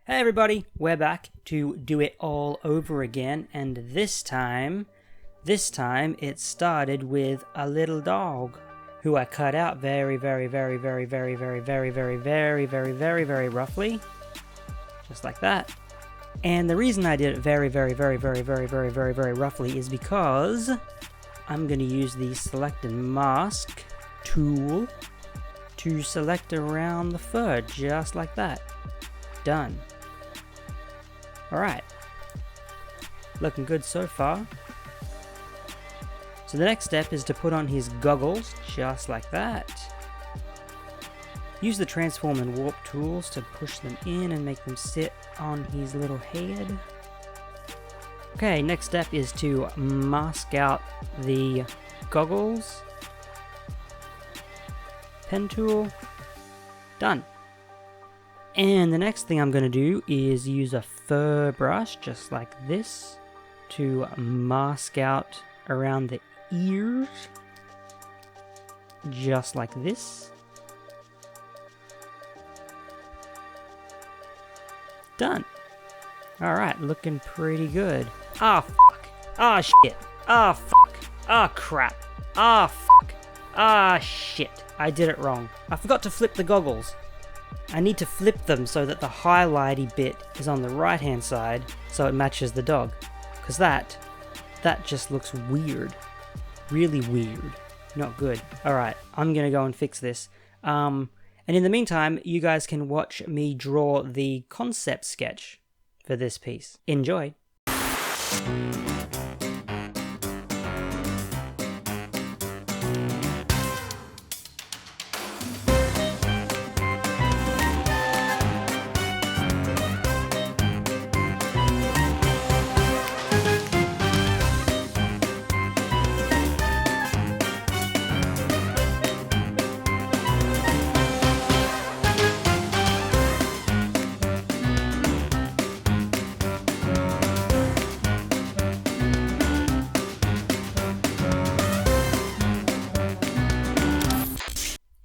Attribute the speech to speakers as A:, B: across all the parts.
A: Hey everybody, we're back to do it all over again, and this time it started with a little dog who I cut out very roughly, just like that. And the reason I did it very roughly is because I'm going to use the select and mask tool to select around the fur, just like that. Done. Alright, looking good so far. So the next step is to put on his goggles, just like that. Use the transform and warp tools to push them in and make them sit on his little head. Okay, next step is to mask out the goggles. Pen tool, done. And the next thing I'm going to do is use a fur brush, just like this, to mask out around the ears, just like this. Done. Alright, looking pretty good. Ah, fuck. Ah, shit. Ah, fuck. Ah, crap. Ah, fuck. Ah, shit. I did it wrong. I forgot to flip the goggles. I need to flip them so that the highlighty bit is on the right hand side so it matches the dog. Because that just looks weird. Really weird. Not good. Alright, I'm gonna go and fix this. And in the meantime, you guys can watch me draw the concept sketch for this piece. Enjoy!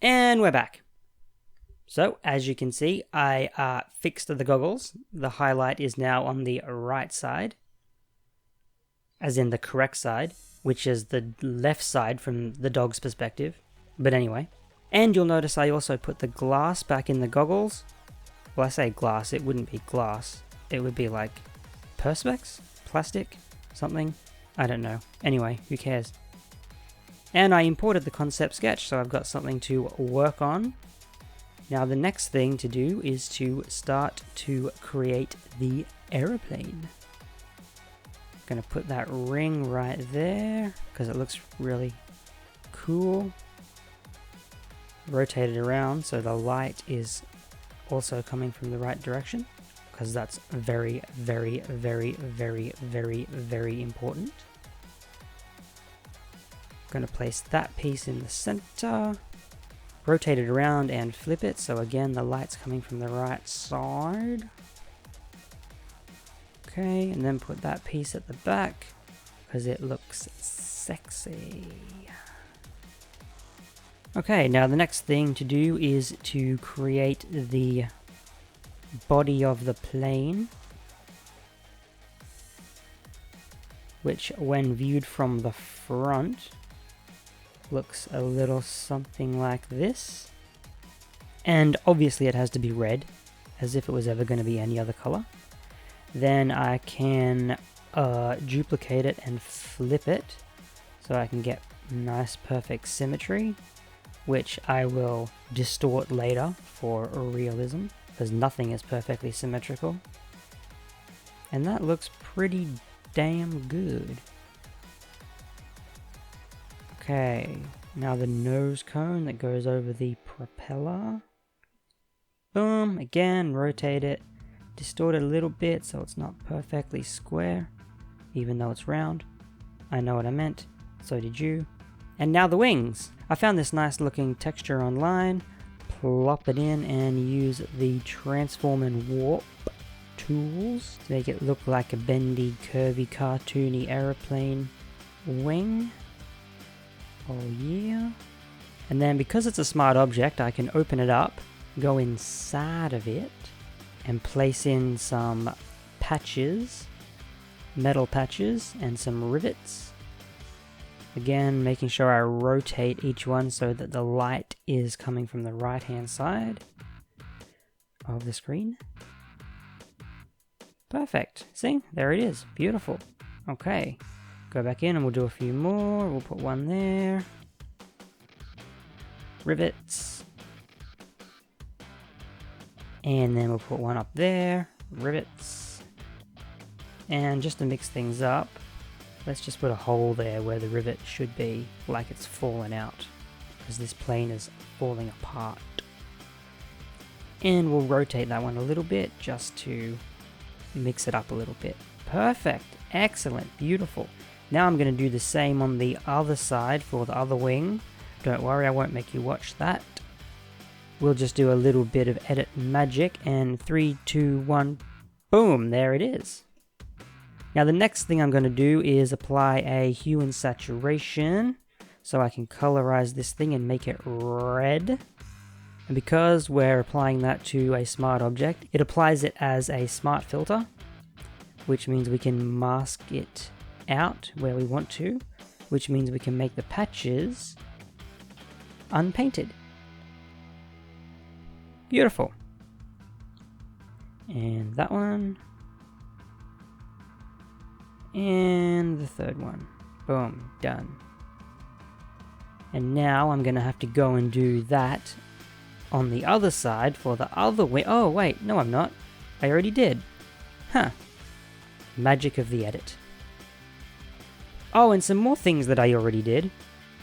A: And we're back. So, as you can see, I fixed the goggles. The highlight is now on the right side, as in the correct side, which is the left side from the dog's perspective. But anyway. And you'll notice I also put the glass back in the goggles. Well, I say glass, it wouldn't be glass. It would be like perspex? Plastic? Something? I don't know. Anyway, who cares? And I imported the concept sketch, so I've got something to work on. Now the next thing to do is to start to create the aeroplane. Gonna put that ring right there, because it looks really cool. Rotate it around so the light is also coming from the right direction, because that's very important. Going to place that piece in the center, rotate it around and flip it, so again the light's coming from the right side. Okay, and then put that piece at the back because it looks sexy. Okay, now the next thing to do is to create the body of the plane, which when viewed from the front looks a little something like this. And obviously it has to be red, as if it was ever going to be any other color. Then I can duplicate it and flip it so I can get nice perfect symmetry, which I will distort later for realism, because nothing is perfectly symmetrical. And that looks pretty damn good. Okay, now the nose cone that goes over the propeller. Boom, again, rotate it, distort it a little bit so it's not perfectly square, even though it's round. I know what I meant, so did you. And now the wings. I found this nice looking texture online, plop it in and use the transform and warp tools to make it look like a bendy, curvy, cartoony aeroplane wing. Oh yeah. And then because it's a smart object, I can open it up, go inside of it, and place in some patches, metal patches, and some rivets. Again, making sure I rotate each one so that the light is coming from the right hand side of the screen. Perfect. See? There it is. Beautiful. Okay. Go back in and we'll do a few more. We'll put one there. Rivets. And then we'll put one up there. Rivets. And just to mix things up, let's just put a hole there where the rivet should be, like it's fallen out, because this plane is falling apart. And we'll rotate that one a little bit just to mix it up a little bit. Perfect. Excellent. Beautiful. Now I'm going to do the same on the other side for the other wing. Don't worry, I won't make you watch that. We'll just do a little bit of edit magic, and 3, 2, 1, boom, there it is. Now the next thing I'm going to do is apply a hue and saturation so I can colorize this thing and make it red. And because we're applying that to a smart object, it applies it as a smart filter, which means we can mask it out where we want to, which means we can make the patches unpainted. Beautiful. And that one. And the third one. Boom, done. And now I'm going to have to go and do that on the other side for the other wing. Oh wait, no I'm not. I already did. Huh. Magic of the edit. Oh, and some more things that I already did.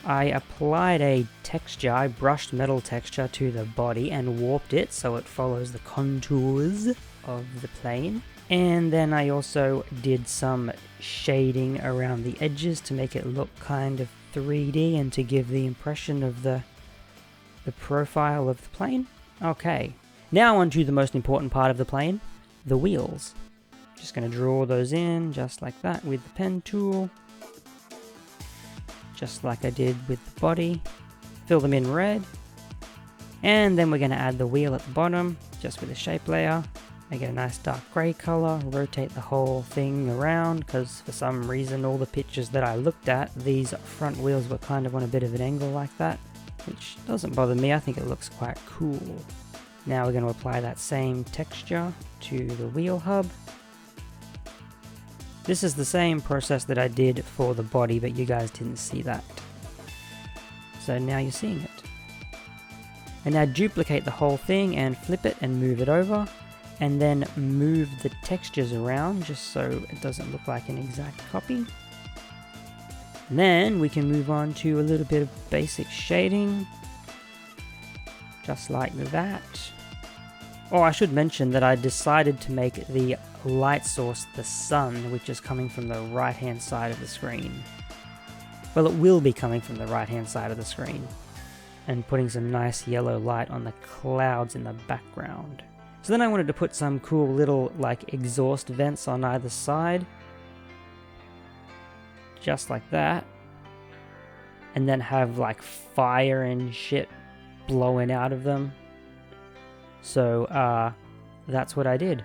A: I applied a texture, I brushed metal texture to the body and warped it so it follows the contours of the plane. And then I also did some shading around the edges to make it look kind of 3D and to give the impression of the profile of the plane. Okay, now on to the most important part of the plane, the wheels. Just going to draw those in just like that with the pen tool. Just like I did with the body. Fill them in red. And then we're going to add the wheel at the bottom, just with a shape layer. Make it a nice dark grey colour. Rotate the whole thing around, because for some reason all the pictures that I looked at, these front wheels were kind of on a bit of an angle like that. Which doesn't bother me, I think it looks quite cool. Now we're going to apply that same texture to the wheel hub. This is the same process that I did for the body, but you guys didn't see that. So now you're seeing it. And now duplicate the whole thing and flip it and move it over. And then move the textures around just so it doesn't look like an exact copy. And then we can move on to a little bit of basic shading. Just like that. Oh, I should mention that I decided to make the light source the sun, which is coming from the right hand side of the screen. Well, it will be coming from the right hand side of the screen. And putting some nice yellow light on the clouds in the background. So then I wanted to put some cool little like exhaust vents on either side. Just like that. And then have like fire and shit blowing out of them. So that's what I did.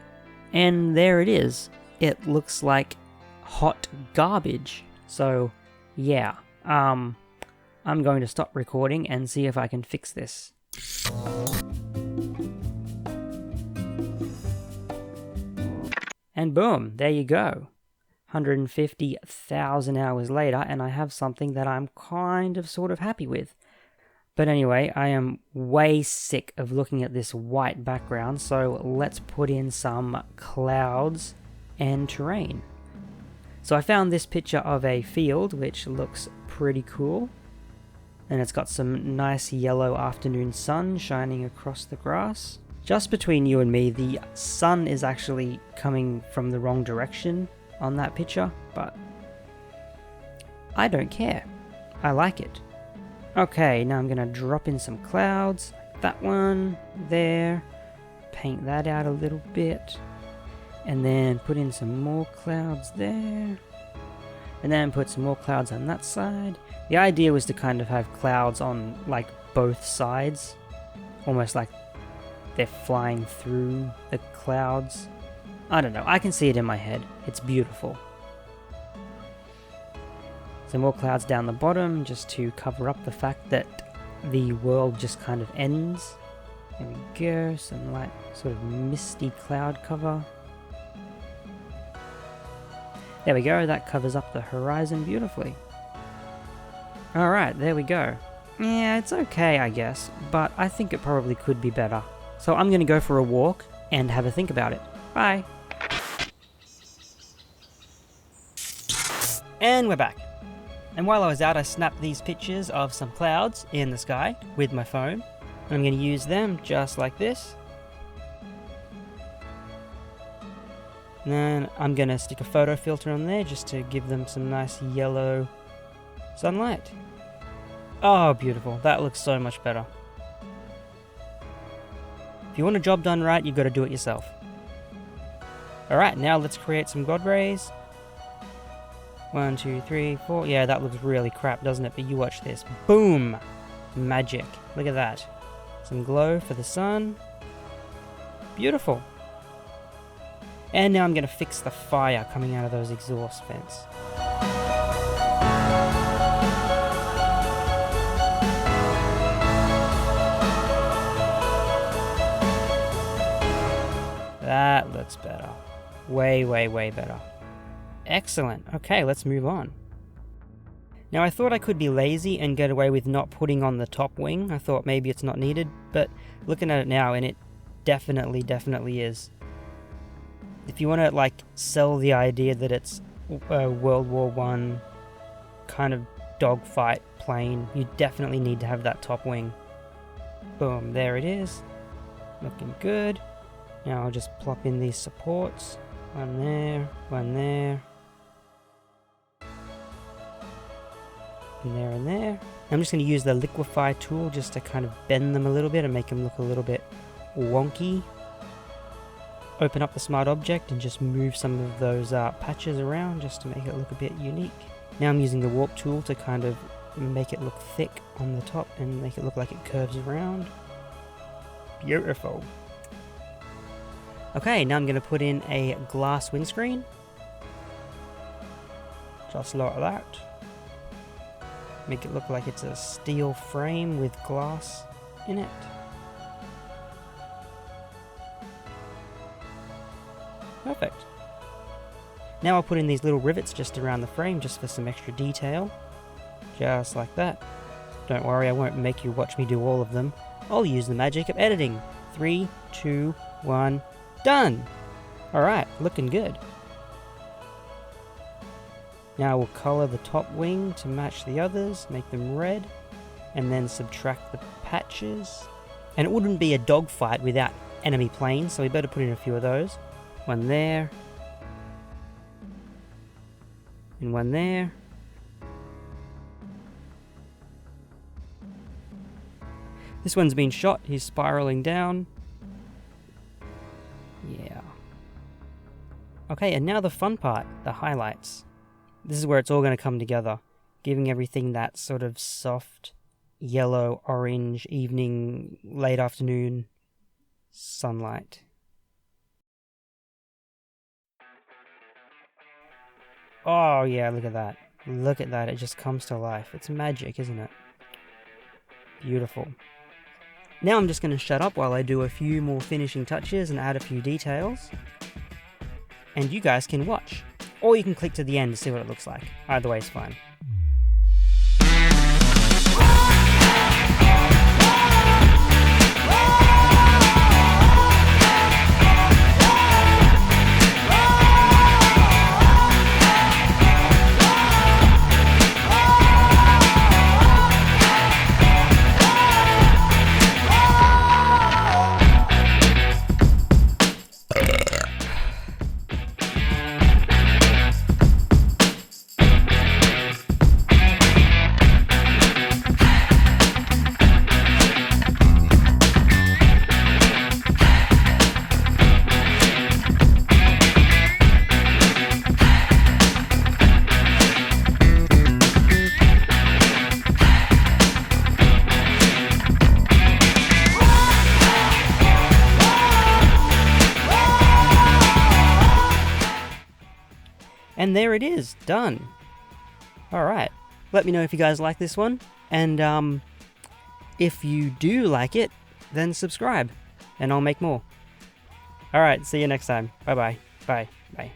A: And there it is. It looks like hot garbage. So yeah, I'm going to stop recording and see if I can fix this. And boom, there you go. 150,000 hours later, and I have something that I'm kind of sort of happy with. But anyway, I am way sick of looking at this white background, so let's put in some clouds and terrain. So I found this picture of a field, which looks pretty cool. And it's got some nice yellow afternoon sun shining across the grass. Just between you and me, the sun is actually coming from the wrong direction on that picture, but I don't care. I like it. Okay, now I'm going to drop in some clouds. That one, there. Paint that out a little bit. And then put in some more clouds there. And then put some more clouds on that side. The idea was to kind of have clouds on like both sides. Almost like they're flying through the clouds. I don't know, I can see it in my head. It's beautiful. Some more clouds down the bottom just to cover up the fact that the world just kind of ends. There we go, some light sort of misty cloud cover. There we go, that covers up the horizon beautifully. Alright, there we go. Yeah, it's okay I guess, but I think it probably could be better. So I'm gonna go for a walk and have a think about it. Bye! And we're back. And while I was out, I snapped these pictures of some clouds in the sky with my phone. I'm going to use them just like this. And then I'm going to stick a photo filter on there just to give them some nice yellow sunlight. Oh, beautiful. That looks so much better. If you want a job done right, you've got to do it yourself. Alright, now let's create some God rays. 1, 2, 3, 4. Yeah, that looks really crap, doesn't it? But you watch this. Boom! Magic. Look at that. Some glow for the sun. Beautiful. And now I'm going to fix the fire coming out of those exhaust vents. That looks better. Way, way, way better. Excellent. Okay, let's move on. Now I thought I could be lazy and get away with not putting on the top wing. I thought maybe it's not needed, but looking at it now, and it definitely is. If you want to like sell the idea that it's a World War I kind of dogfight plane, you definitely need to have that top wing. Boom, there it is. Looking good. Now I'll just plop in these supports. One there, one there. And there. I'm just going to use the liquify tool just to kind of bend them a little bit and make them look a little bit wonky. Open up the smart object and just move some of those patches around just to make it look a bit unique. Now I'm using the warp tool to kind of make it look thick on the top and make it look like it curves around. Beautiful. Okay, now I'm going to put in a glass windscreen. Just like that. Make it look like it's a steel frame with glass in it. Perfect. Now I'll put in these little rivets just around the frame just for some extra detail. Just like that. Don't worry, I won't make you watch me do all of them. I'll use the magic of editing. 3, 2, 1, done! Alright, looking good. Now we'll colour the top wing to match the others, make them red, and then subtract the patches. And it wouldn't be a dogfight without enemy planes, so we better put in a few of those. One there. And one there. This one's been shot, he's spiraling down. Yeah. Okay, and now the fun part, the highlights. This is where it's all going to come together, giving everything that sort of soft, yellow, orange, evening, late afternoon sunlight. Oh yeah, look at that. Look at that, it just comes to life. It's magic, isn't it? Beautiful. Now I'm just going to shut up while I do a few more finishing touches and add a few details. And you guys can watch. Or you can click to the end to see what it looks like. Either way is fine. And there it is, done. Alright, let me know if you guys like this one, and if you do like it, then subscribe, and I'll make more. Alright, see you next time. Bye-bye. Bye. Bye.